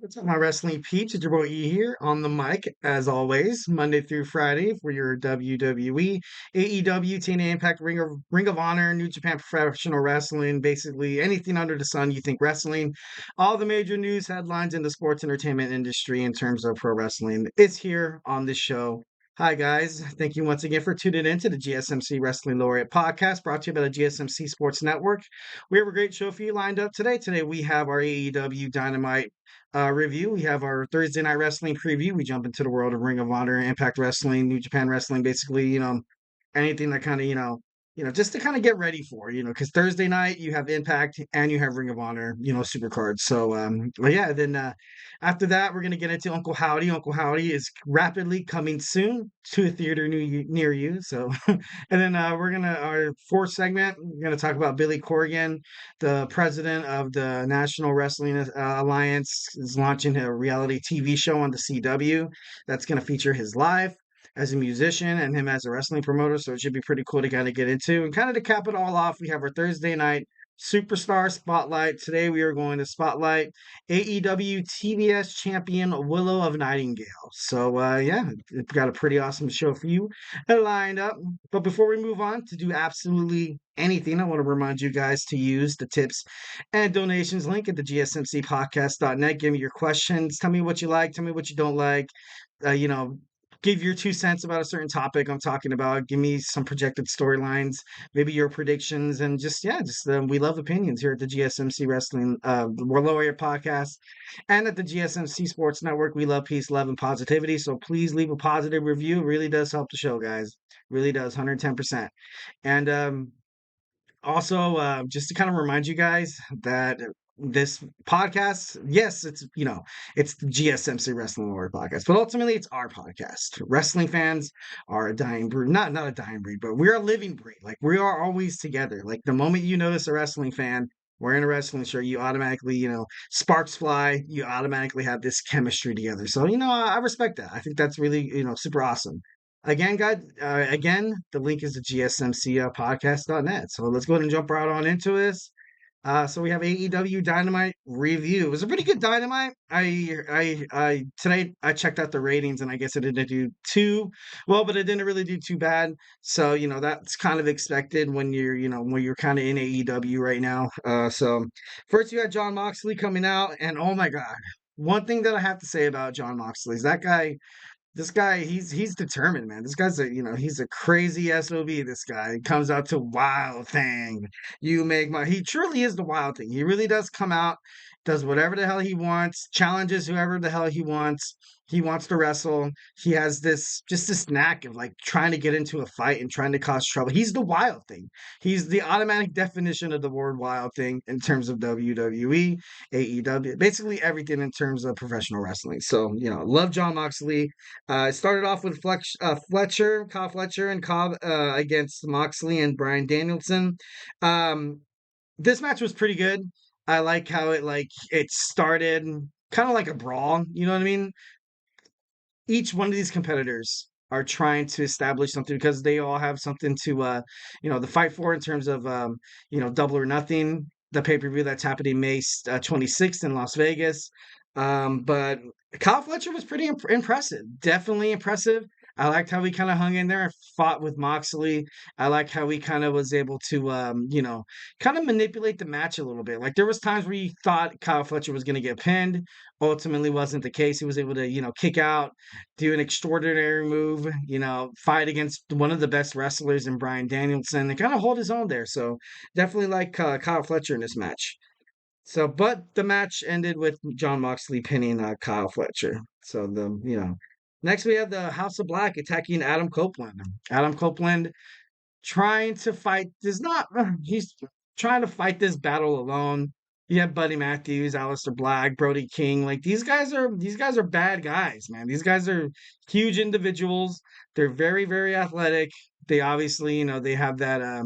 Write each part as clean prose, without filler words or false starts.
What's up, my wrestling peeps? It's your boy E here on the mic, as always, Monday through Friday for your WWE, AEW, TNA Impact, Ring of Honor, New Japan Professional Wrestling, basically anything under the sun you think wrestling. All the major news headlines in the sports entertainment industry in terms of pro wrestling is here on this show. Hi, guys. Thank you once again for tuning in to the GSMC Wrestling Laureate Podcast brought to you by the GSMC Sports Network. We have a great show for you lined up today. Today, we have our AEW Dynamite review. We have our Thursday night wrestling preview. We jump into the world of Ring of Honor, Impact Wrestling, New Japan Wrestling, basically, anything that kind of, just to kind of get ready for, because Thursday night you have Impact and you have Ring of Honor, super cards. So, but yeah, then after that, we're going to get into Uncle Howdy. Uncle Howdy is rapidly coming soon to a theater near you. So, and then our fourth segment, we're going to talk about Billy Corgan, the president of the National Wrestling Alliance, is launching a reality TV show on the CW that's going to feature his life as a musician and him as a wrestling promoter. So it should be pretty cool to kind of get into. And kind of to cap it all off, we have our Thursday night Superstar Spotlight. Today we are going to spotlight AEW TBS champion Willow of Nightingale. So yeah, we've got a pretty awesome show for you lined up. But before we move on to do absolutely anything, I want to remind you guys to use the tips and donations link at the GSMCpodcast.net. Give me your questions. Tell me what you like. Tell me what you don't like. Uh, you know, give your 2 cents about a certain topic I'm talking about. Give me some projected storylines, maybe your predictions, and we love opinions here at the GSMC Wrestling Laureate Podcast and at the GSMC Sports Network. We love peace, love, and positivity. So please leave a positive review. It really does help the show, guys. Really does, 110%. And also, just to kind of remind you guys that this podcast, yes, it's the GSMC Wrestling Laureate Podcast, but ultimately it's our podcast. Wrestling fans are a dying breed, not a dying breed, but we're a living breed. Like we are always together. Like the moment you notice a wrestling fan wearing a wrestling shirt, you automatically, sparks fly. You automatically have this chemistry together. So I respect that. I think that's really super awesome. Again, guys, the link is to GSMCpodcast.net. So let's go ahead and jump right on into this. So we have AEW Dynamite review. It was a pretty good Dynamite. I today I checked out the ratings and I guess it didn't do too well, but it didn't really do too bad. So that's kind of expected when you're kind of in AEW right now. So first you had John Moxley coming out, and oh my God, one thing that I have to say about John Moxley is that guy. This guy, he's determined, man. This guy's he's a crazy SOB. This guy he comes out to wild thing. He truly is the wild thing. He really does come out, does whatever the hell he wants, challenges whoever the hell he wants. He wants to wrestle. He has this knack of like trying to get into a fight and trying to cause trouble. He's the wild thing. He's the automatic definition of the word wild thing in terms of WWE, AEW, basically everything in terms of professional wrestling. So, love John Moxley. It started off with Kyle Fletcher, and Cobb against Moxley and Bryan Danielson. Um, this match was pretty good. I like how it started kind of like a brawl. You know what I mean? Each one of these competitors are trying to establish something because they all have something to the fight for in terms of Double or Nothing, the pay-per-view that's happening May 26th in Las Vegas. But Kyle Fletcher was pretty impressive, definitely impressive. I liked how he kind of hung in there and fought with Moxley. I like how he kind of was able to kind of manipulate the match a little bit. Like there was times where you thought Kyle Fletcher was going to get pinned. Ultimately wasn't the case. He was able to, kick out, do an extraordinary move, fight against one of the best wrestlers in Bryan Danielson and kind of hold his own there. So definitely like Kyle Fletcher in this match. So, but the match ended with John Moxley pinning Kyle Fletcher. So next we have the House of Black attacking Adam Copeland. Adam Copeland trying to fight he's trying to fight this battle alone. You have Buddy Matthews, Aleister Black, Brody King. Like these guys are bad guys, man. These guys are huge individuals. They're very, very athletic. They obviously, they have that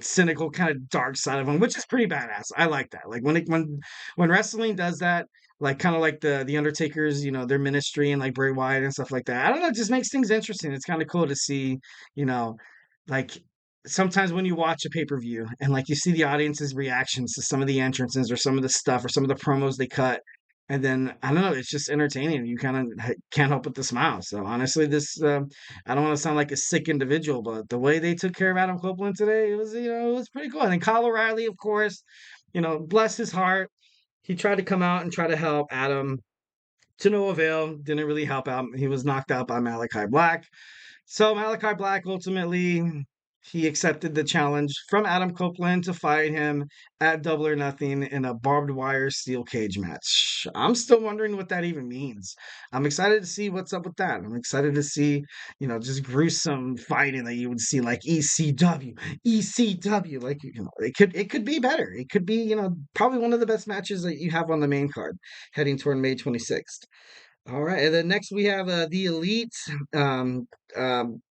cynical kind of dark side of them, which is pretty badass. I like that. Like when wrestling does that, like kind of like the Undertaker's, their ministry and like Bray Wyatt and stuff like that. I don't know, it just makes things interesting. It's kind of cool to see, you know, like sometimes when you watch a pay-per-view and like you see the audience's reactions to some of the entrances or some of the stuff or some of the promos they cut, And then I don't know, it's just entertaining. You kind of can't help but to smile. So honestly, this I don't want to sound like a sick individual, but the way they took care of Adam Copeland today, it was it was pretty cool. And then Kyle O'Reilly, of course, bless his heart, he tried to come out and try to help Adam to no avail. Didn't really help out. He was knocked out by Malachi Black. So Malachi Black ultimately he accepted the challenge from Adam Copeland to fight him at Double or Nothing in a barbed wire steel cage match. I'm still wondering what that even means. I'm excited to see what's up with that. I'm excited to see, just gruesome fighting that you would see like ECW. Like it could be better. It could be, probably one of the best matches that you have on the main card heading toward May 26th. All right, and then next we have the Elite.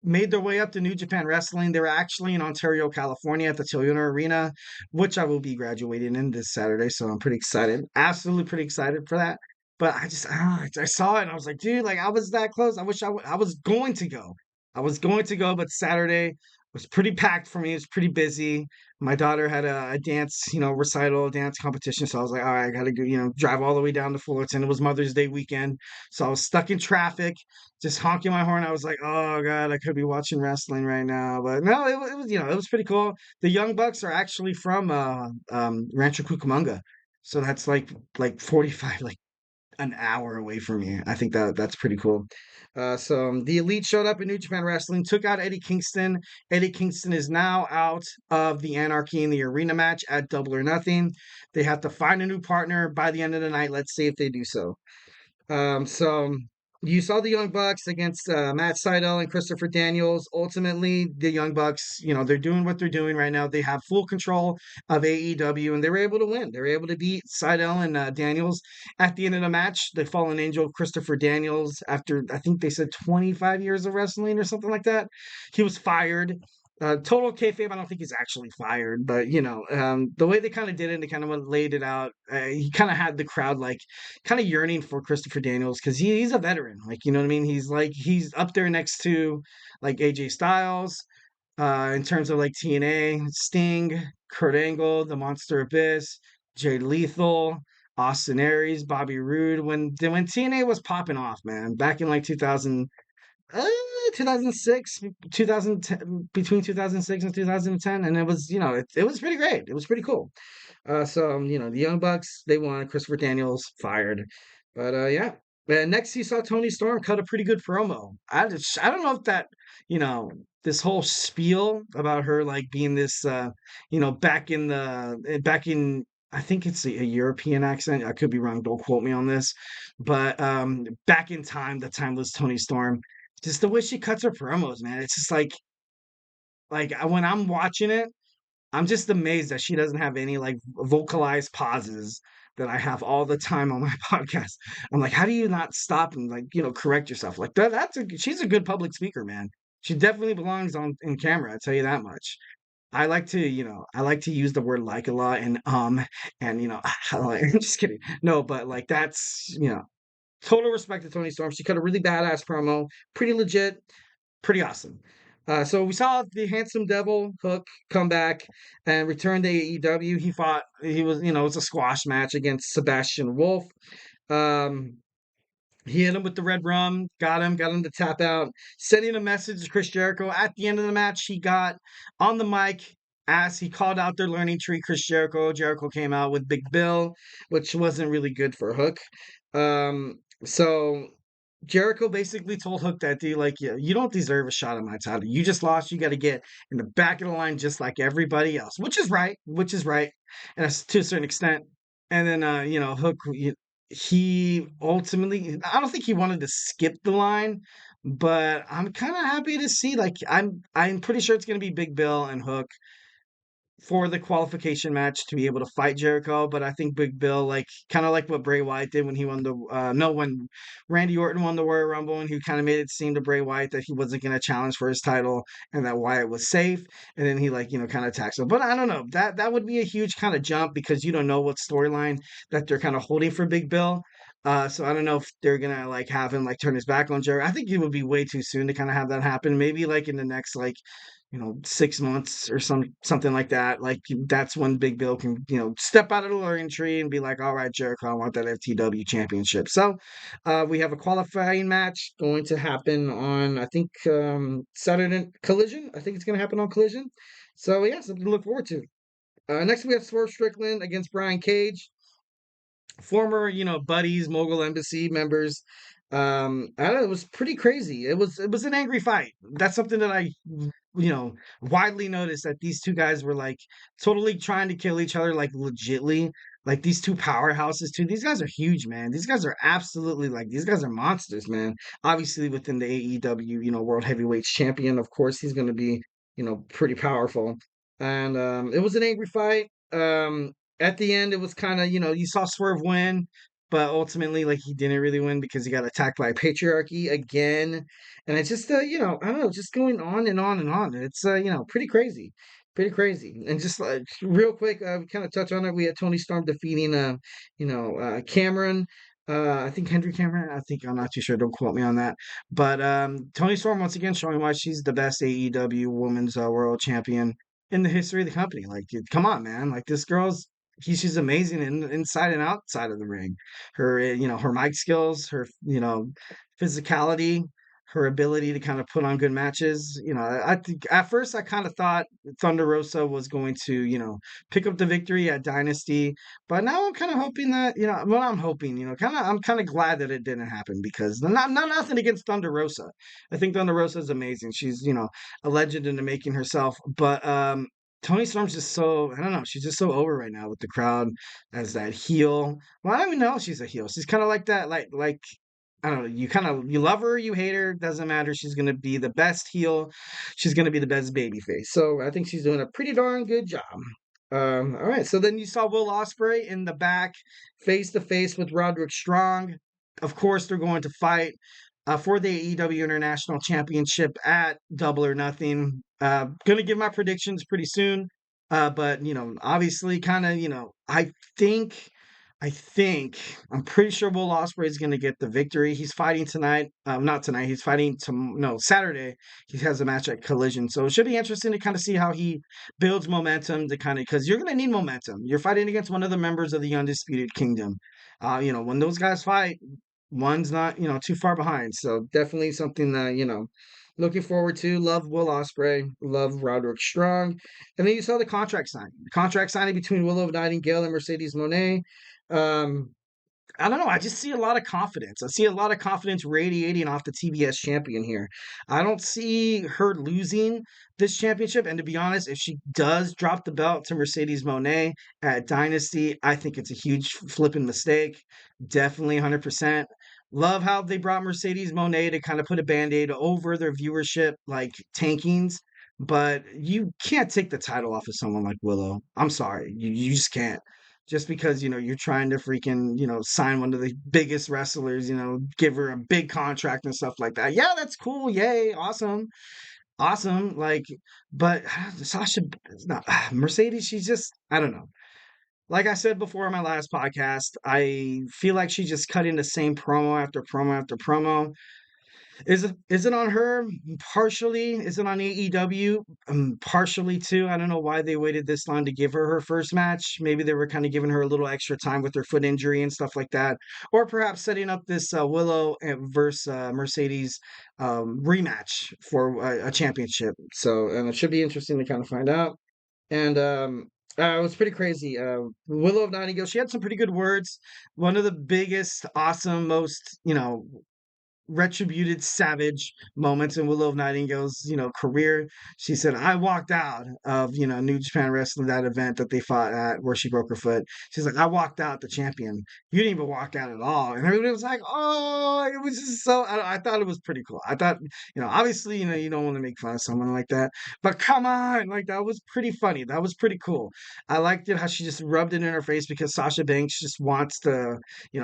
Made their way up to New Japan Wrestling. They were actually in Ontario, California, at the Toyota Arena, which I will be graduating in this Saturday. So I'm pretty excited, absolutely pretty excited for that. But I saw it and I was like, dude, like I was that close. I wish I was going to go. I was going to go, but Saturday was pretty packed for me. It was pretty busy. My daughter had a dance, recital, dance competition. So I was like, all right, I got to go, drive all the way down to Fullerton. It was Mother's Day weekend. So I was stuck in traffic, just honking my horn. I was like, oh God, I could be watching wrestling right now. But no, it was, it was pretty cool. The Young Bucks are actually from Rancho Cucamonga. So that's like 45, like an hour away from me. I think that's pretty cool. So the Elite showed up in New Japan Wrestling, took out Eddie Kingston. Eddie Kingston is now out of the Anarchy in the Arena match at Double or Nothing. They have to find a new partner by the end of the night. Let's see if they do so. So you saw the Young Bucks against Matt Sydal and Christopher Daniels. Ultimately, the Young Bucks, they're doing what they're doing right now. They have full control of AEW, and they were able to win. They were able to beat Sydal and Daniels at the end of the match. The Fallen Angel, Christopher Daniels, after I think they said 25 years of wrestling or something like that, he was fired. Total kayfabe, I don't think he's actually fired, but the way they kind of did it, they kind of laid it out. He kind of had the crowd like kind of yearning for Christopher Daniels because he's a veteran. Like, you know what I mean? He's up there next to like AJ Styles, in terms of like TNA, Sting, Kurt Angle, the Monster Abyss, Jay Lethal, Austin Aries, Bobby Roode. When TNA was popping off, man, back in like uh, 2006, 2010, between 2006 and 2010, and it was it was pretty great. It was pretty cool. So the Young Bucks, they won. Christopher Daniels fired. But yeah. Next, you saw Tony Storm cut a pretty good promo. I don't know if that, this whole spiel about her like being this, back in, I think it's a European accent. I could be wrong. Don't quote me on this. But back in time, the timeless Tony Storm, just the way she cuts her promos, man. It's just when I'm watching it, I'm just amazed that she doesn't have any like vocalized pauses that I have all the time on my podcast. I'm like, how do you not stop and like, correct yourself? Like she's a good public speaker, man. She definitely belongs on in camera, I tell you that much. I like to use the word like a lot and I'm just kidding. No, but like that's, total respect to Tony Storm. She cut a really badass promo, pretty legit, pretty awesome. So we saw the handsome devil Hook come back and return to AEW. It was a squash match against Sebastian Wolf. Um, he hit him with the red rum, got him to tap out, sending a message to Chris Jericho. At the end of the match, he got on the mic as he called out their learning tree, Chris Jericho. Jericho came out with Big Bill, which wasn't really good for Hook. So Jericho basically told Hook that day, like, yeah, you don't deserve a shot at my title. You just lost. You got to get in the back of the line just like everybody else, which is right, and that's to a certain extent. And then, Hook, he ultimately, I don't think he wanted to skip the line, but I'm kind of happy to see, like, I'm pretty sure it's going to be Big Bill and Hook for the qualification match to be able to fight Jericho. But I think Big Bill, like kind of like what Bray Wyatt did when he won the no when Randy Orton won the Royal Rumble, and he kind of made it seem to Bray Wyatt that he wasn't going to challenge for his title and that Wyatt was safe, and then he like kind of attacks him. But I don't know, that would be a huge kind of jump because you don't know what storyline that they're kind of holding for Big Bill. So I don't know if they're gonna like have him like turn his back on Jericho. I think it would be way too soon to kind of have that happen. Maybe like in the next like 6 months or something like that. Like that's when Big Bill can step out of the learning tree and be like, all right, Jericho, I want that FTW championship. So we have a qualifying match going to happen on I think Saturday Collision. I think it's going to happen on Collision. So yeah, something to look forward to. Next we have Swerve Strickland against Brian Cage, former buddies, Mogul Embassy members. I don't know, it was pretty crazy. It was an angry fight. That's something that I widely noticed, that these two guys were like totally trying to kill each other, like legitly. Like these two powerhouses too. These guys are huge, man. These guys are absolutely like these guys are monsters, man. Obviously within the AEW, World Heavyweights champion, of course, he's gonna be, pretty powerful. And it was an angry fight. At the end, it was kind of, you saw Swerve win, but ultimately, like, he didn't really win because he got attacked by patriarchy again. And it's just, I don't know, just going on and on and on. It's, pretty crazy. Pretty crazy. And just real quick, we kind of touch on it. We had Tony Storm defeating, Cameron. I think Henry Cameron. I think I'm not too sure. Don't quote me on that. But Tony Storm once again showing why she's the best AEW Women's World Champion in the history of the company. Like, come on, man. Like this girl's she's amazing inside and outside of the ring. Her, her mic skills, her, physicality, her ability to kind of put on good matches. I think at first I kind of thought Thunder Rosa was going to, pick up the victory at Dynasty, but now I'm kind of hoping that, well, I'm hoping, I'm kind of glad that it didn't happen because not nothing against Thunder Rosa. I think Thunder Rosa is amazing. She's, a legend in the making herself, but Tony Storm's just so, I don't know, she's just so over right now with the crowd as that heel. Well, I don't even know if she's a heel. She's kind of like that, like I don't know, you love her, you hate her, doesn't matter. She's gonna be the best heel. She's gonna be the best babyface. So I think she's doing a pretty darn good job. All right, so then you saw Will Ospreay in the back, face to face with Roderick Strong. Of course, they're going to fight for the AEW International Championship at Double or Nothing. Gonna give my predictions pretty soon. But obviously, kind of, think, I think, I'm pretty sure Will Ospreay is gonna get the victory. He's fighting tonight. Not tonight. He's fighting no, Saturday. He has a match at Collision, so it should be interesting to kind of see how he builds momentum to kind of because you're gonna need momentum. You're fighting against one of the members of the Undisputed Kingdom. When those guys fight, one's not, too far behind. So definitely something that, looking forward to. Love Will Ospreay, love Roderick Strong. And then you saw the contract signing. The contract signing between Willow Nightingale and Mercedes Monet. Um, I don't know. I just see a lot of confidence. I see a lot of confidence radiating off the TBS champion here. I don't see her losing this championship. And to be honest, if she does drop the belt to Mercedes Monet at Dynasty, I think it's a huge flipping mistake. Definitely 100%. Love how they brought Mercedes Monet to kind of put a band-aid over their viewership, like tankings. But you can't take the title off of someone like Willow. I'm sorry. You just can't just because you're trying to freaking sign one of the biggest wrestlers, give her a big contract and stuff like that. Yeah, that's cool. Yay, awesome, awesome. Like, but Sasha, no, Mercedes, she's just, I don't know. Like I said before in my last podcast, I feel like she just cut in the same promo after promo after promo. Is it on her? Partially. Is it on AEW? Partially too. I don't know why they waited this long to give her her first match. Maybe they were kind of giving her a little extra time with her foot injury and stuff like that, or perhaps setting up this Willow versus Mercedes rematch for a championship. So, and it should be interesting to kind of find out. And it was pretty crazy. Willow of Nightingale, she had some pretty good words. One of the biggest, awesome, most retributed savage moments in Willow of Nightingale's, career. She said, I walked out of, New Japan Wrestling, that event that they fought at where she broke her foot. She's like, I walked out the champion. You didn't even walk out at all. And everybody was like, oh, it was just so, I thought it was pretty cool. I thought, obviously, you don't want to make fun of someone like that, but come on, like that was pretty funny. That was pretty cool. I liked it how she just rubbed it in her face because Sasha Banks just wants to,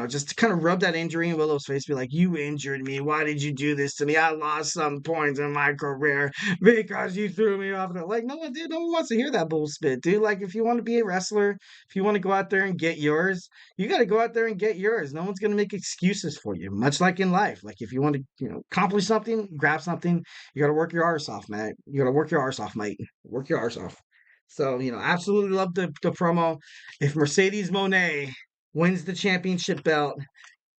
just to kind of rub that injury in Willow's face, be like, you injured me. me? Why did you do this to me? I lost some points in my career because you threw me off the like. No, dude, no one wants to hear that bullshit, dude. Like, if you want to be a wrestler, if you want to go out there and get yours, you got to go out there and get yours. No one's gonna make excuses for you. Much like in life, like if you want to, accomplish something, grab something, you got to work your arse off, man. You got to work your arse off, mate. Work your arse off. So, absolutely love the promo. If Mercedes Moné wins the championship belt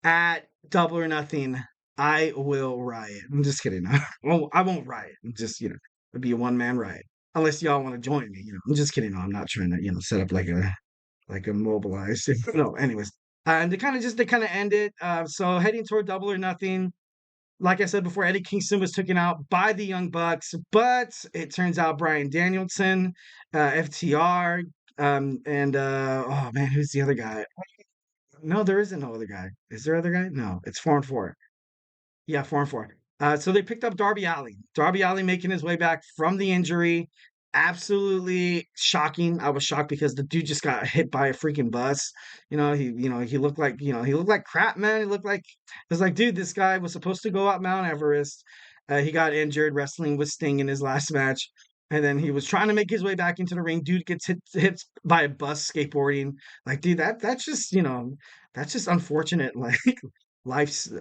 at Double or Nothing, I will riot. I'm just kidding. I won't riot. I'm just, it'd be a one-man riot. Unless y'all want to join me. I'm just kidding. No, I'm not trying to, set up like a mobilized. No, anyways. And they kind of end it. So heading toward Double or Nothing. Like I said before, Eddie Kingston was taken out by the Young Bucks, but it turns out Bryan Danielson, FTR, and oh man, who's the other guy? No, there isn't no other guy. Is there other guy? No, it's 4-4. Yeah, 4-4. So they picked up Darby Allin. Darby Allin making his way back from the injury. Absolutely shocking. I was shocked because the dude just got hit by a freaking bus. He looked like, he looked like crap, man. He looked like it was like, dude, this guy was supposed to go up Mount Everest. He got injured wrestling with Sting in his last match. And then he was trying to make his way back into the ring. Dude gets hit by a bus skateboarding. Like, dude, that's just unfortunate. Like, life's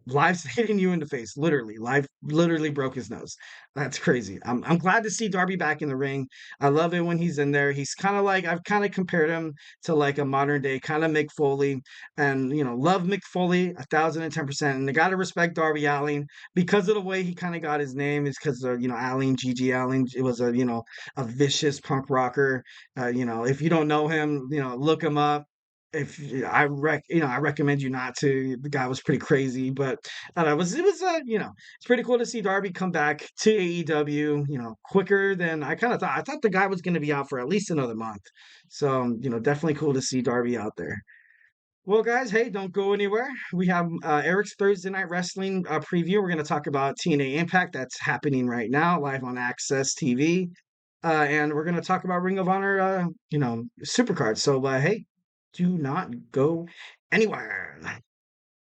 life's hitting you in the face, literally. Life literally broke his nose. That's crazy. I'm glad to see Darby back in the ring. I love it when he's in there. He's kind of like I've kind of compared him to like a modern day kind of Mick Foley, and love Mick Foley 1,010%. And I gotta respect Darby Allin because of the way he kind of got his name. Is because of Allin, Gigi Allin. It was a vicious punk rocker. If you don't know him, look him up. If I recommend you not to. The guy was pretty crazy, but it's pretty cool to see Darby come back to AEW, quicker than I kind of thought. I thought the guy was going to be out for at least another month. So, definitely cool to see Darby out there. Well, guys, hey, don't go anywhere. We have Eric's Thursday Night Wrestling preview. We're going to talk about TNA Impact that's happening right now, live on Access TV. And we're going to talk about Ring of Honor, Supercards. So, hey, do not go anywhere.